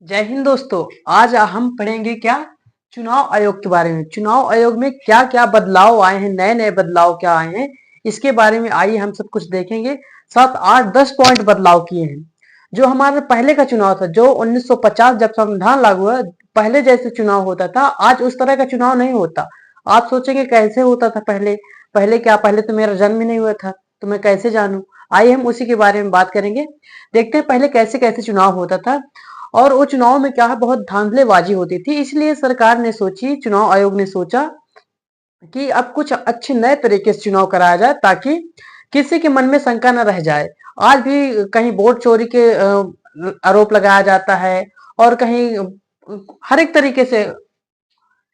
जय हिंद दोस्तों। आज हम पढ़ेंगे क्या चुनाव आयोग के बारे में। चुनाव आयोग में क्या क्या बदलाव आए हैं, नए नए बदलाव क्या आए हैं, इसके बारे में आइए हम सब कुछ देखेंगे। 7 8 10 पॉइंट बदलाव किए हैं। जो हमारा पहले का चुनाव था, जो 1950 जब संविधान लागू हुआ, पहले जैसे चुनाव होता था, आज उस तरह का चुनाव नहीं होता। आप सोचेंगे कैसे होता था पहले। पहले क्या, पहले तो मेरा जन्म ही नहीं हुआ था, तो मैं कैसे जानूं। आइए हम उसी के बारे में बात करेंगे। देखते हैं पहले कैसे कैसे चुनाव होता था। और वो चुनाव में क्या है, बहुत धांधलेबाजी होती थी। इसलिए सरकार ने सोची, चुनाव आयोग ने सोचा कि अब कुछ अच्छे नए तरीके से चुनाव कराया जाए, ताकि किसी के मन में शंका न रह जाए। आज भी कहीं वोट चोरी के आरोप लगाया जाता है, और कहीं हर एक तरीके से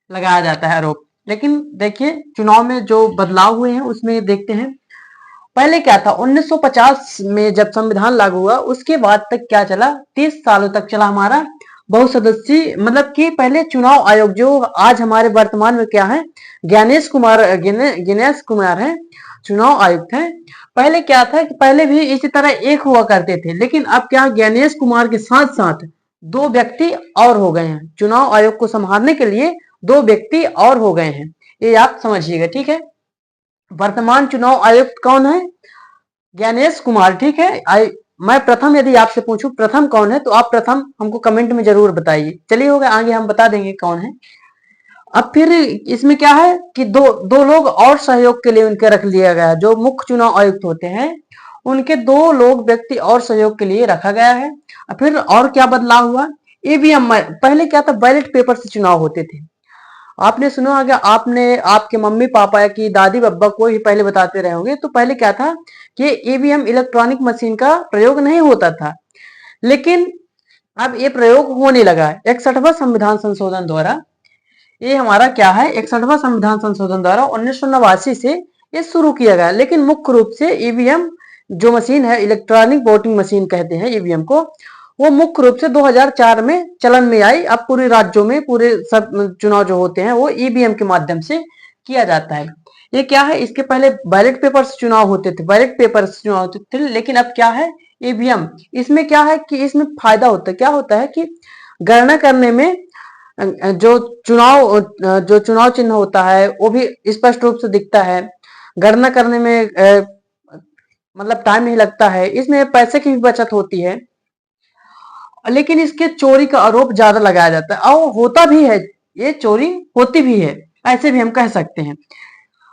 लगाया जाता है आरोप। लेकिन देखिए चुनाव में जो बदलाव हुए हैं उसमें देखते हैं। पहले क्या था, 1950 में जब संविधान लागू हुआ उसके बाद तक क्या चला, 30 सालों तक चला हमारा बहुसदस्यीय, मतलब कि पहले चुनाव आयोग, जो आज हमारे वर्तमान में क्या है, ज्ञानेश कुमार है, चुनाव आयुक्त है। पहले क्या था कि पहले भी इसी तरह एक हुआ करते थे, लेकिन अब क्या, ज्ञानेश कुमार के साथ साथ 2 व्यक्ति और हो गए हैं। चुनाव आयोग को संभालने के लिए 2 व्यक्ति और हो गए हैं, ये आप समझिएगा, ठीक है। वर्तमान चुनाव आयुक्त कौन है? ज्ञानेश कुमार, ठीक है। मैं प्रथम, यदि आपसे पूछूं प्रथम कौन है, तो आप प्रथम हमको कमेंट में जरूर बताइए। चलिए होगा, आगे हम बता देंगे कौन है। अब फिर इसमें क्या है कि दो दो लोग और सहयोग के लिए उनके रख लिया गया है। जो मुख्य चुनाव आयुक्त होते हैं, उनके 2 लोग व्यक्ति और सहयोग के लिए रखा गया है। अब फिर और क्या बदलाव हुआ, ईवीएम में पहले क्या था, बैलेट पेपर से चुनाव होते थे। आपने सुना होगा, आपने आपके मम्मी पापा की दादी बब्बा को ही पहले बताते रहे होंगे, तो पहले क्या था कि ईवीएम इलेक्ट्रॉनिक मशीन का प्रयोग नहीं होता था। लेकिन अब ये प्रयोग होने लगा है 61वां संविधान संशोधन द्वारा। ये हमारा क्या है, 61वां संविधान संशोधन द्वारा 1989 से ये शुरू किया गया। लेकिन मुख्य रूप से ईवीएम जो मशीन है, इलेक्ट्रॉनिक वोटिंग मशीन कहते हैं ईवीएम को, वो मुख्य रूप से 2004 में चलन में आई। अब पूरे राज्यों में पूरे सब चुनाव जो होते हैं वो ईवीएम के माध्यम से किया जाता है। ये क्या है, इसके पहले बैलेट पेपर से चुनाव होते थे, बैलेट पेपर से चुनाव होते थे, लेकिन अब क्या है, ईवीएम। इसमें क्या है कि इसमें फायदा होता है, क्या होता है कि गणना करने में जो चुनाव चिन्ह होता है वो भी स्पष्ट रूप से दिखता है। गणना करने में मतलब टाइम नहीं लगता है, इसमें पैसे की भी बचत होती है। लेकिन इसके चोरी का आरोप ज्यादा लगाया जाता है, और होता भी है, ये चोरी होती भी है, ऐसे भी हम कह सकते हैं।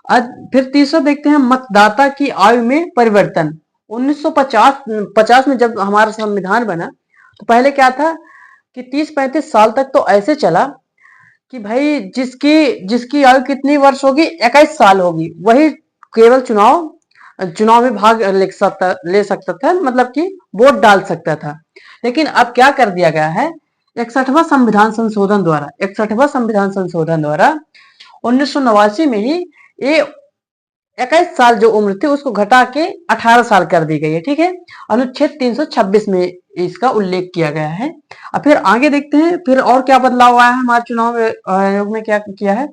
आज फिर तीसरा देखते हैं, मतदाता की आयु में परिवर्तन। 1950 में जब हमारा संविधान बना, तो पहले क्या था कि 30 35 साल तक तो ऐसे चला कि भाई जिसकी जिसकी आयु कितनी वर्ष होगी, 21 साल होगी, वही केवल चुनाव में भाग ले सकता था, मतलब कि वोट डाल सकता था। लेकिन अब क्या कर दिया गया है, 61वां संविधान संशोधन द्वारा 1989 में ही ये 21 साल जो उम्र थी उसको घटा के 18 साल कर दी गई है, ठीक है। अनुच्छेद 326 में इसका उल्लेख किया गया है। अब फिर आगे देखते हैं, फिर और क्या बदलाव आया है हमारे चुनाव आयोग में, क्या किया है।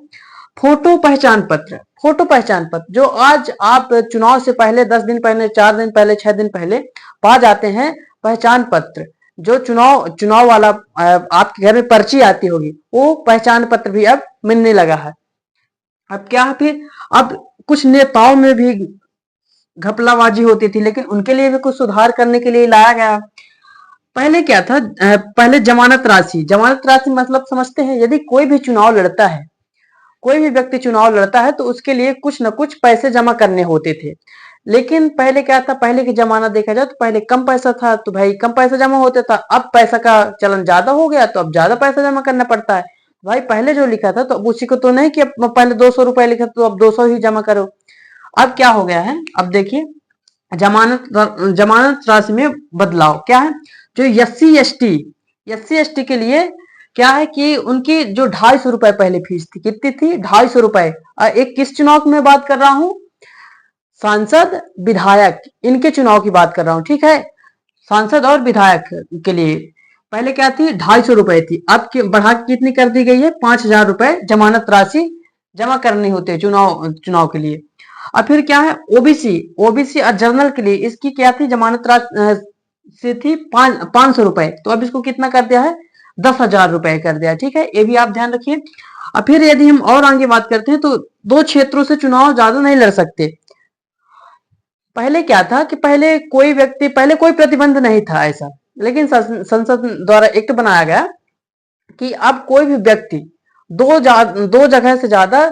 फोटो पहचान पत्र, फोटो पहचान पत्र जो आज आप चुनाव से पहले 10 दिन पहले, 4 दिन पहले, 6 दिन पहले पा जाते हैं। पहचान पत्र जो चुनाव वाला आपके घर में पर्ची आती होगी, वो पहचान पत्र भी अब मिलने लगा है। अब क्या है फिर, अब कुछ नेताओं में भी घपलाबाजी होती थी, लेकिन उनके लिए भी कुछ सुधार करने के लिए लाया गया। पहले क्या था, पहले जमानत राशि, जमानत राशि मतलब समझते हैं, यदि कोई भी चुनाव लड़ता है, कोई भी व्यक्ति चुनाव लड़ता है, तो उसके लिए कुछ न कुछ पैसे जमा करने होते थे। लेकिन पहले क्या था, पहले की जमाना देखा जाए तो पहले कम पैसा था, तो भाई कम पैसा जमा होता था। अब पैसा का चलन ज्यादा हो गया, तो अब ज्यादा पैसा जमा करना पड़ता है। भाई पहले जो लिखा था, तो अब उसी को तो नहीं कि अब पहले 200 रुपए लिखा तो अब 200 ही जमा करो। अब क्या हो गया है, अब देखिए जमानत राशि में बदलाव क्या है। जो एस सी एस टी के लिए क्या है कि उनकी जो 250 रुपए पहले फीस थी, कितनी थी, 250 रुपए। एक किस चुनाव की मैं बात कर रहा हूं, सांसद विधायक, इनके चुनाव की बात कर रहा हूं, ठीक है। सांसद और विधायक के लिए पहले क्या थी, 250 रुपए थी, अब बढ़ा के कितनी कर दी गई है, 5000 रुपए जमानत राशि जमा करनी होती है चुनाव चुनाव के लिए। और फिर क्या है, ओबीसी और जनरल के लिए इसकी क्या थी, जमानत राशि से थी 500 रुपए, तो अब इसको कितना कर दिया है, 10,000 रुपए कर दिया। ठीक है, ये भी आप ध्यान रखिए। और फिर यदि हम और आगे बात करते हैं तो 2 क्षेत्रों से चुनाव ज्यादा नहीं लड़ सकते। पहले क्या था कि पहले कोई प्रतिबंध नहीं था ऐसा, लेकिन संसद द्वारा एक्ट बनाया गया कि अब कोई भी व्यक्ति दो जगह से ज्यादा